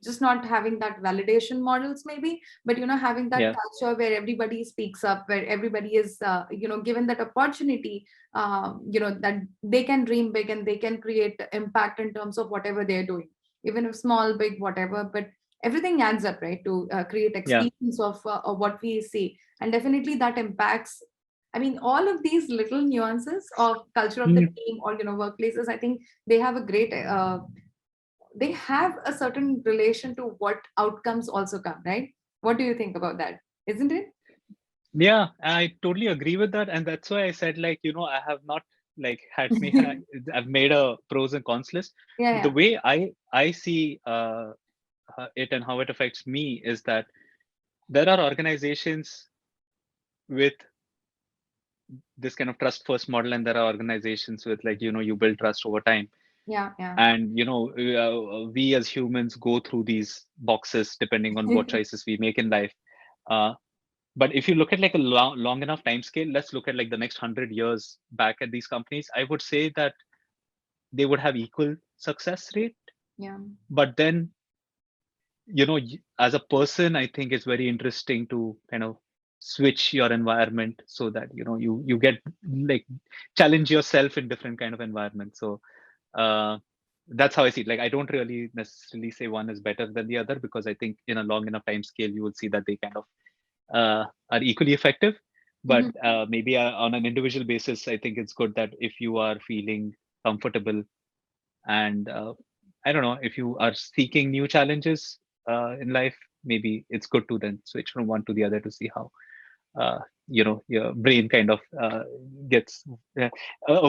just not having that validation models maybe, but having that Yeah, culture where everybody speaks up, where everybody is given that opportunity, that they can dream big and they can create impact in terms of whatever they're doing, even if small, big, whatever. But everything adds up, right, to create yeah. experience of what we see, and definitely that impacts. I mean, all of these little nuances of culture of the Hmm. team or workplaces, I think they have a great, they have a certain relation to what outcomes also come, right? What do you think about that? Isn't it? Yeah, I totally agree with that, and that's why I said like, I have not like I've made a pros and cons list. Yeah, The yeah, way I see it and how it affects me is that there are organizations with this kind of trust first model, and there are organizations with like, you build trust over time, yeah, yeah. and we as humans go through these boxes depending on what choices we make in life. Uh, But if you look at like a long enough time scale, let's look at like the next 100 years back at these companies, I would say that they would have equal success rate. Yeah. But then, as a person, I think it's very interesting to kind of switch your environment so that, you get like challenge yourself in different kind of environments. So uh, that's how I see it. Like, I don't really necessarily say one is better than the other, because I think in a long enough time scale, you will see that they kind of are equally effective. But Mhm. maybe on an individual basis, I think it's good that if you are feeling comfortable, and I don't know, if you are seeking new challenges in life, maybe it's good to then switch from one to the other to see how. your brain kind of gets a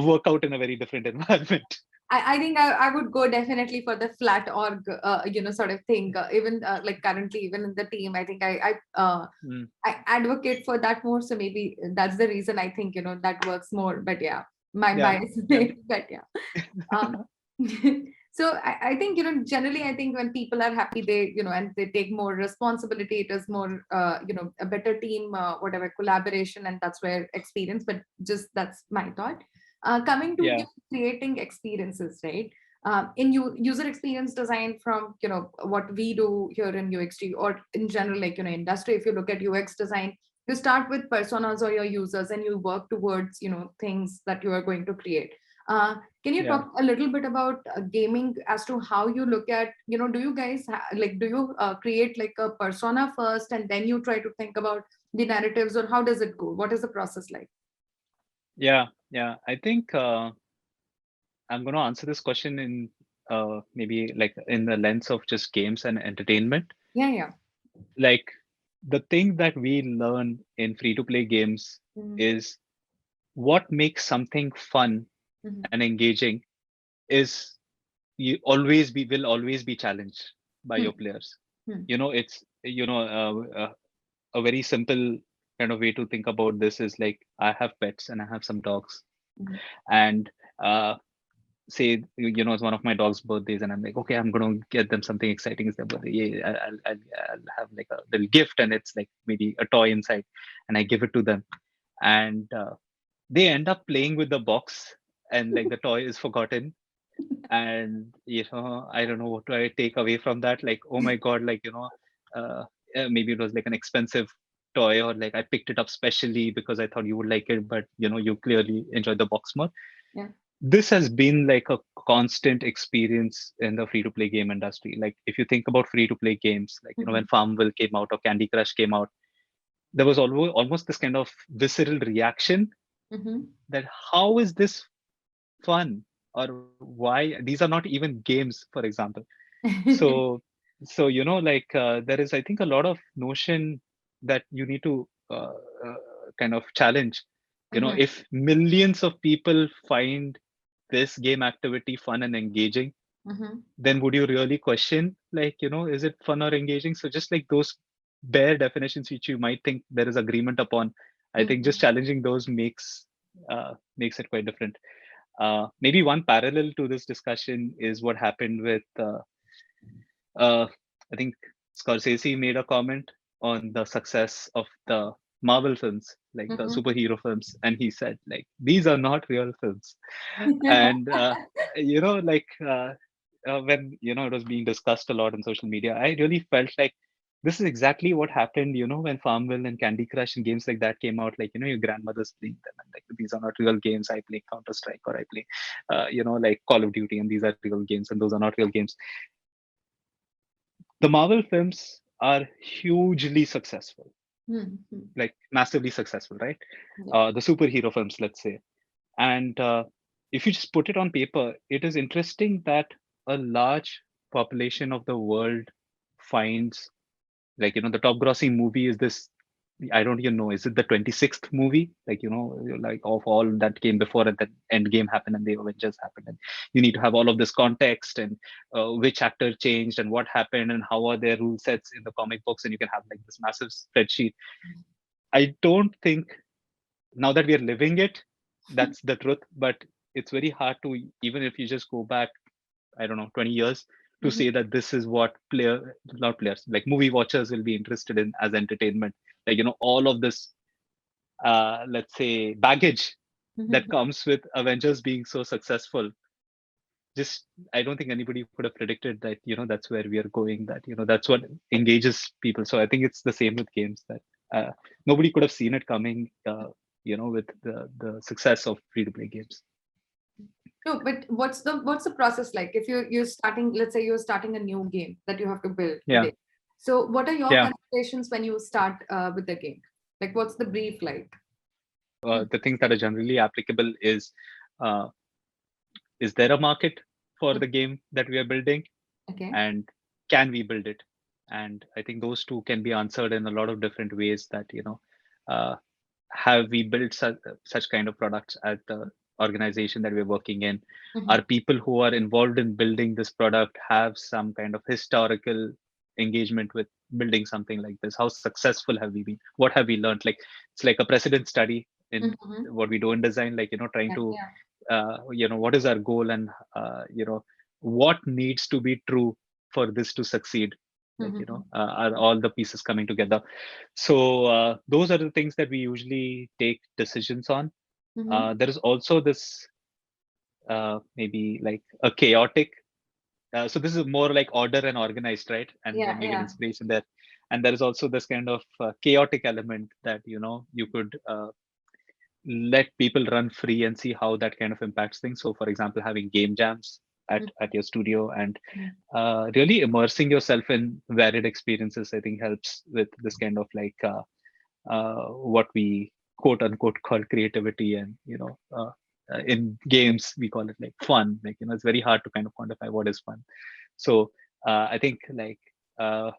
workout in a very different environment. I think I would go definitely for the flat org, sort of thing. Even like currently, even in the team, I think Mm, I advocate for that more. So maybe that's the reason I think that works more. But yeah, my yeah, bias, yeah, maybe. But yeah. Um, so I think generally I think when people are happy, they and they take more responsibility. It is more a better team, whatever collaboration, and that's where experience. But just that's my thought. Coming to yeah, creating experiences, right? In user experience design, from what we do here in UXG, or in general, like industry, if you look at UX design, you start with personas or your users, and you work towards things that you are going to create. Can you yeah. talk a little bit about gaming, as to how you look at, do you guys like, do you create like a persona first and then you try to think about the narratives, or how does it go? What is the process like? Yeah, yeah. I think I'm going to answer this question in maybe like in the lens of just games and entertainment. Yeah, yeah. Like the thing that we learn in free to play games Mhm, is what makes something fun mhm, and engaging is you will always be challenged by hmm, your players. hmm, It's a very simple kind of way to think about this is like I have pets and I have some dogs, mhm, and uh, say it's one of my dog's birthdays, and I'm like, okay, I'm gonna get them something exciting. It's their birthday. Yeah, I'll have like a little gift, and it's like maybe a toy inside, and I give it to them, and they end up playing with the box, and like the toy is forgotten, and I don't know what do I take away from that. Like, oh my god, like uh, maybe it was like an expensive toy, or like I picked it up specially because I thought you would like it, but you clearly enjoyed the box more. yeah. This has been like a constant experience in the free to play game industry. Like if you think about free to play games, like when Mhm, FarmVille came out or Candy Crush came out, there was almost this kind of visceral reaction mhm, that how is this fun, or why these are not even games, for example. So like there is, I think, a lot of notion that you need to uh, kind of challenge. mhm, If millions of people find this game activity fun and engaging, mhm, then would you really question, like is it fun or engaging? So just like those bare definitions which you might think there is agreement upon, I think just mhm, challenging those makes it quite different. Maybe one parallel to this discussion is what happened with uh, I think Scorsese made a comment on the success of the Marvel films, like the mhm. superhero films, and he said, like, these are not real films. And like when it was being discussed a lot on social media, I really felt like this is exactly what happened. When Farmville and Candy Crush and games like that came out, like your grandmother's playing them, and like these are not real games. I play Counter Strike, or I play like Call of Duty, and these are real games, and those are not real games. The Marvel films are hugely successful, Mhm, mhm. like massively successful, right? Yeah. The superhero films, let's say. And if you just put it on paper, it is interesting that a large population of the world finds, like the top grossing movie is this. I don't even know, is it the 26th movie, like like of all that came before, and then end game happened and the Avengers happened, and you need to have all of this context, and which actor changed and what happened and how are their rule sets in the comic books, and you can have like this massive spreadsheet. I don't think, now that we are living it, that's the truth, but it's very hard to, even if you just go back, I don't know, 20 years, to Mhm, say that this is what not players, like movie watchers will be interested in as entertainment. Like, all of this, let's say, baggage that mhm. comes with Avengers being so successful. Just, I don't think anybody could have predicted that, that's where we are going, that, that's what engages people. So I think it's the same with games, that nobody could have seen it coming, with the success of free to play games. No, but what's the process like? If you're starting, let's say you're starting a new game that you have to build Yeah. today. So what are your Yeah. considerations when you start with the game? Like, what's the brief like? Hmm. The things that are generally applicable uh, is there a market for Hmm. the game that we are building, Okay. and can we build it? And I think those two can be answered in a lot of different ways, that have we built such kind of products at the organization that we're working in? Mhm. Are people who are involved in building this product have some kind of historical engagement with building something like this? How successful have we been? What have we learned? Like, it's like a precedent study in Mhm. what we do in design, like, trying Yeah, to yeah. what is our goal, and what needs to be true for this to succeed, like, Mhm. are all the pieces coming together? So those are the things that we usually take decisions on. Mhm. There is also this maybe like a chaotic, so this is more like order and organized, right? And Yeah, then we get yeah. inspiration there. And there is also this kind of chaotic element that you could let people run free and see how that kind of impacts things. So for example, having game jams at your studio, and Mhm. really immersing yourself in varied experiences, I think helps with this kind of like what we quote unquote call creativity. And in games we call it like fun. Like, it's very hard to kind of quantify what is fun. So I think like an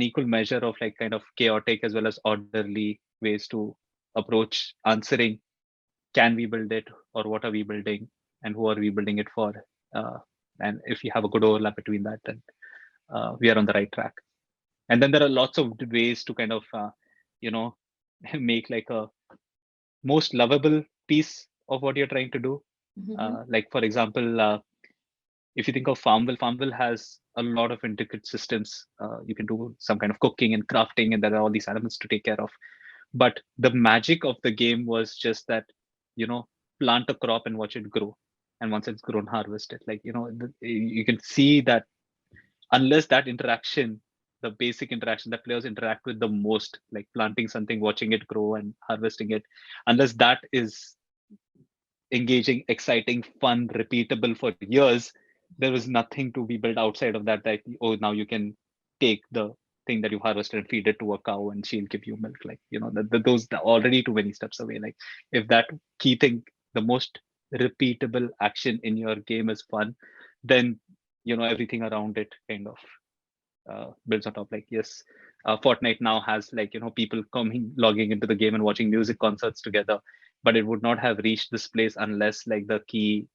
equal measure of like kind of chaotic as well as orderly ways to approach answering, can we build it, or what are we building, and who are we building it for? uh, and if you have a good overlap between that, then we are on the right track. And then there are lots of ways to kind of you know make like a most lovable piece of what you're trying to do. Mhm. Like for example, if you think of FarmVille has a lot of intricate systems. You can do some kind of cooking and crafting, and there are all these elements to take care of. But the magic of the game was just that, you know, plant a crop and watch it grow. And once it's grown, harvest it. Like, you can see that unless that interaction, the basic interaction that players interact with the most, like planting something, watching it grow and harvesting it, unless that is engaging, exciting, fun, repeatable for years, there was nothing to be built outside of that. That, oh, now you can take the thing that you harvested and feed it to a cow and she'll give you milk. Like, those are already too many steps away. Like, if that key thing, the most repeatable action in your game is fun, then everything around it kind of builds on top. Like, yes, Fortnite now has, like, people coming, logging into the game and watching music concerts together, but it would not have reached this place unless, like, the key,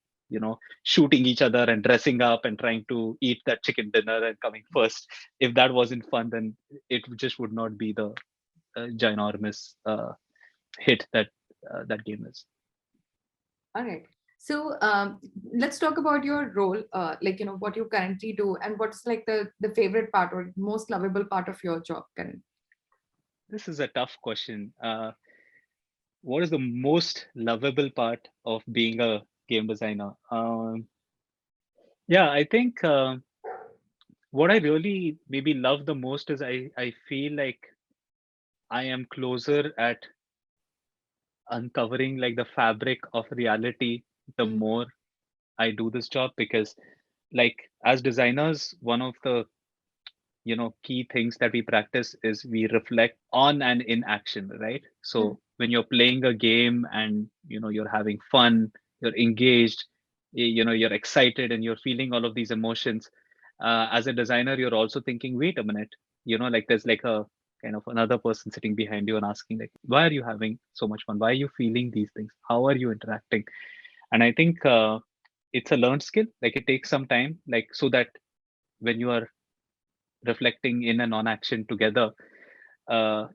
shooting each other and dressing up and trying to eat that chicken dinner and coming first, if that wasn't fun, then it just would not be the ginormous hit that that game is. All right. So let's talk about your role, like what you currently do, and what's like the favorite part or most lovable part of your job currently. This is a tough question. What is the most lovable part of being a game designer? Yeah, I think what I really maybe love the most is I feel like I am closer at uncovering like the fabric of reality the Mm, more I do this job. Because, like, as designers, one of the key things that we practice is we reflect on and in action, right? mm, So when you're playing a game and you're having fun, you're engaged, you're excited and you're feeling all of these emotions, as a designer you're also thinking, wait a minute, like there's like a kind of another person sitting behind you and asking, like, why are you having so much fun? Why are you feeling these things? How are you interacting? And I think it's a learned skill. Like, it takes some time, like, so that when you are reflecting in and on action together,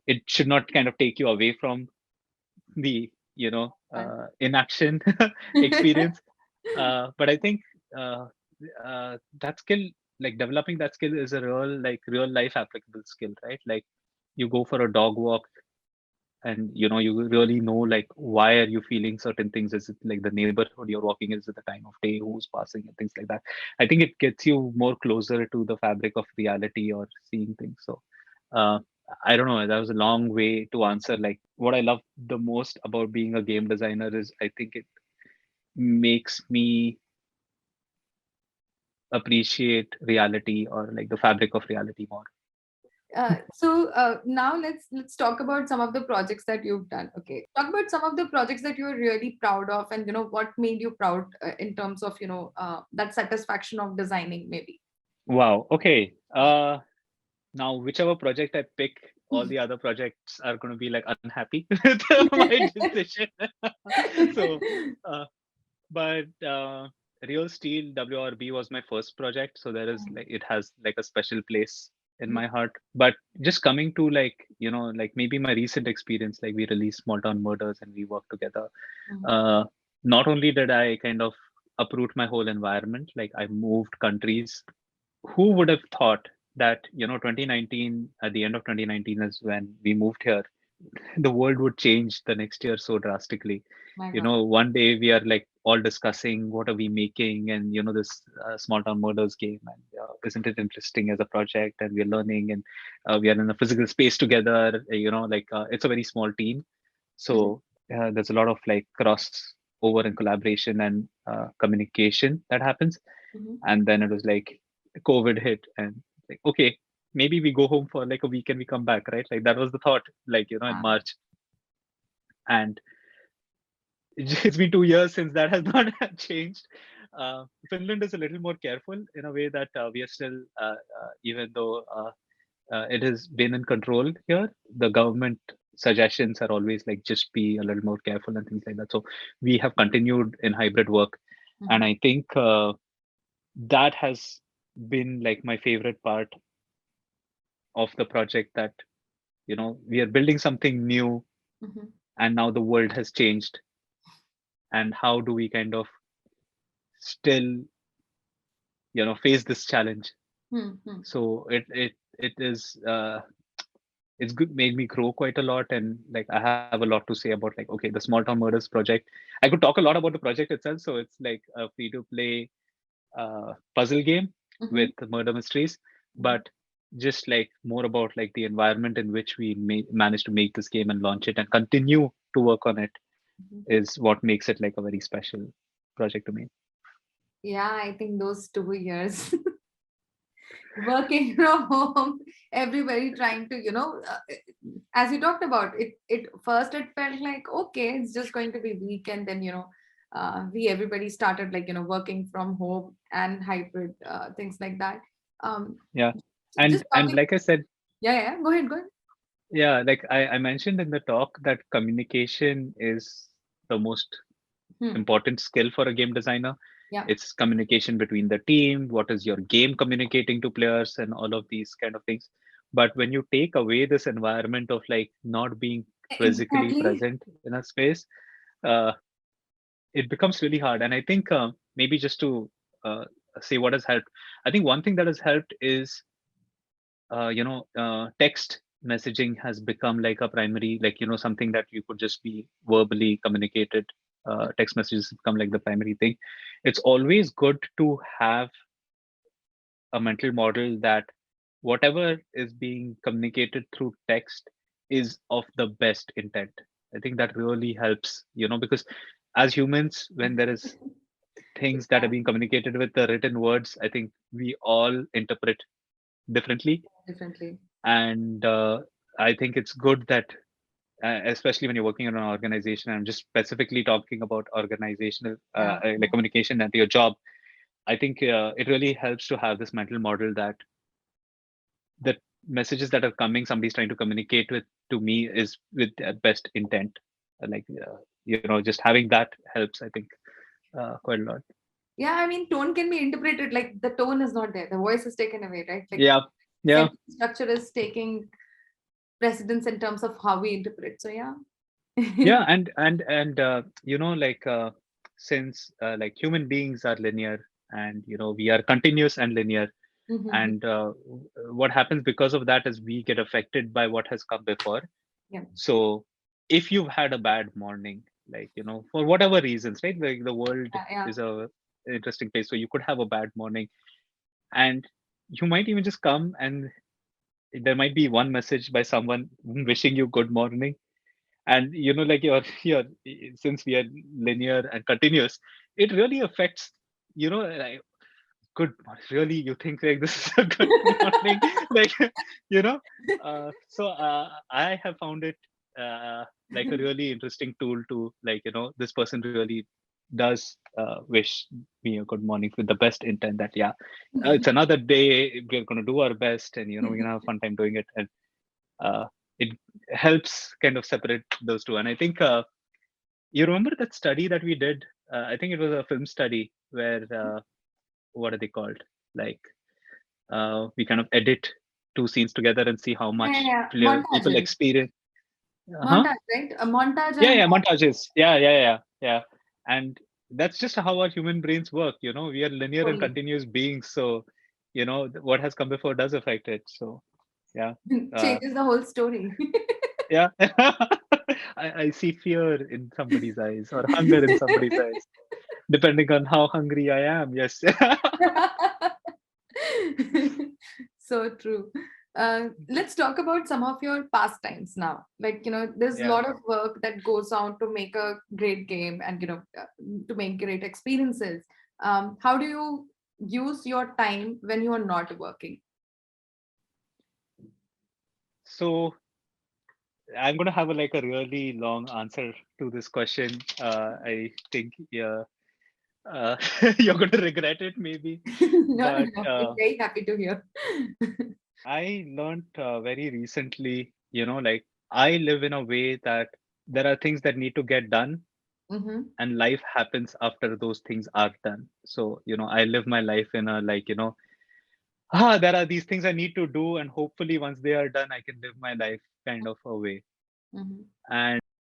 it should not kind of take you away from the fun. inaction experience. But I think uh, that skill, like developing that skill, is a real life applicable skill, right? Like, you go for a dog walk and you really know, like, why are you feeling certain things? Is it like the neighborhood you're walking? Is it the time of day, who's passing, and things like that? I think it gets you more closer to the fabric of reality or seeing things. So uh, I don't know, that was a long way to answer. Like, what I love the most about being a game designer is, I think it makes me appreciate reality, or like the fabric of reality, more. So now let's talk about some of the projects that you've done. Okay, talk about some of the projects that you're really proud of, and what made you proud in terms of that satisfaction of designing, maybe. Wow. Okay. Now, whichever project I pick, all the other projects are going to be like unhappy with my decision. So, but Real Steel WRB was my first project, so there is like it has like a special place in my heart. But just coming to like like maybe my recent experience, like we released Small Town Murders and we worked together. Uh, Not only did I kind of uproot my whole environment, like I moved countries. Who would have thought that 2019, at the end of 2019 is when we moved here, the world would change the next year so drastically. My God. One day we are like all discussing what are we making, and this Small Town Murders game, and isn't it interesting as a project, and we're learning, and we are in a physical space together. Like it's a very small team, so there's a lot of like cross over and collaboration and communication that happens. And then it was like COVID hit, and like, okay, maybe we go home for like a week and we come back, right? Like that was the thought, like in March. And it's been 2 years since that has not changed. Finland is a little more careful in a way that we are still, even though it has been in control here, the government suggestions are always like just be a little more careful and things like that. So we have continued in hybrid work, and I think that has been like my favorite part of the project, that we are building something new, and now the world has changed, and how do we kind of still face this challenge. So it is it's good, made me grow quite a lot, and like I have a lot to say about like, okay, the Small Town Murders project. I could talk a lot about the project itself. So it's like a free to play puzzle game with murder mysteries, but just like more about like the environment in which we managed to make this game and launch it and continue to work on it is what makes it like a very special project to me. Yeah, I think those 2 years working from home, everybody trying to, as you talked about it, first it felt like, okay, it's just going to be weekend. Then, everybody started like, working from home and hybrid things like that. Yeah. Just And talking. like I said, Yeah. Go ahead. yeah, like I mentioned in the talk that communication is the most important skill for a game designer. Yeah. It's communication between the team, what is your game communicating to players, and all of these kind of things. But when you take away this environment of like not being physically Exactly. present in a space, uh, it becomes really hard. And I think maybe just to say what has helped, I think one thing that has helped is text messaging has become like a primary, like something that you could just be verbally communicated. Text messages become like the primary thing. It's always good to have a mental model that whatever is being communicated through text is of the best intent. I think that really helps, because as humans, when there is things that are being communicated with the written words, I think we all interpret differently. Differently. And I think it's good that especially when you're working in an organization, I'm just specifically talking about organizational like communication at your job. I think it really helps to have this mental model that the messages that are coming, somebody's trying to communicate with to me is with their best intent. Like just having that helps, I think, quite a lot. Yeah, I mean, tone can be interpreted like the tone is not there, the voice is taken away, right? Like Yeah. sentence structure is taking precedence in terms of how we interpret. So yeah. Yeah, and like since like human beings are linear, and we are continuous and linear, and what happens because of that is we get affected by what has come before. Yeah. So if you've had a bad morning, like for whatever reasons, right, like the world Yeah. is a interesting place, so you could have a bad morning, and you might even just come, and there might be one message by someone wishing you good morning. And like your since we are linear and continuous, it really affects, like, good morning, really, you think like this is a good morning? Like, so I have found it like a really interesting tool to, like, this person really does wish me a good morning with the best intent that, yeah, it's another day, we're going to do our best, and we're going to have a fun time doing it. And it helps kind of separate those two. And I think you remember that study that we did? I think it was a film study where what are they called? Like we kind of edit two scenes together and see how much Yeah, people montages. experience. Huh? Montage, right? A montage Yeah, and yeah, montages. Yeah. And that's just how our human brains work. We are linear and fully continuous beings. So, what has come before does affect it. So, yeah. changes the whole story. Yeah. I see fear in somebody's eyes or hunger in somebody's eyes, depending on how hungry I am. Yes. So true. Let's talk about some of your pastimes now. Like, there's a Yeah. lot of work that goes on to make a great game and, to make great experiences. How do you use your time when you are not working? So I'm going to have like a really long answer to this question. I think, yeah, uh, you're going to regret it maybe. No, no, But no. I'm very happy to hear. I learned very recently, like I live in a way that there are things that need to get done Mm-hmm. and life happens after those things are done. So, I live my life in a like, there are these things I need to do, and hopefully once they are done, I can live my life kind of a way. Mm-hmm. And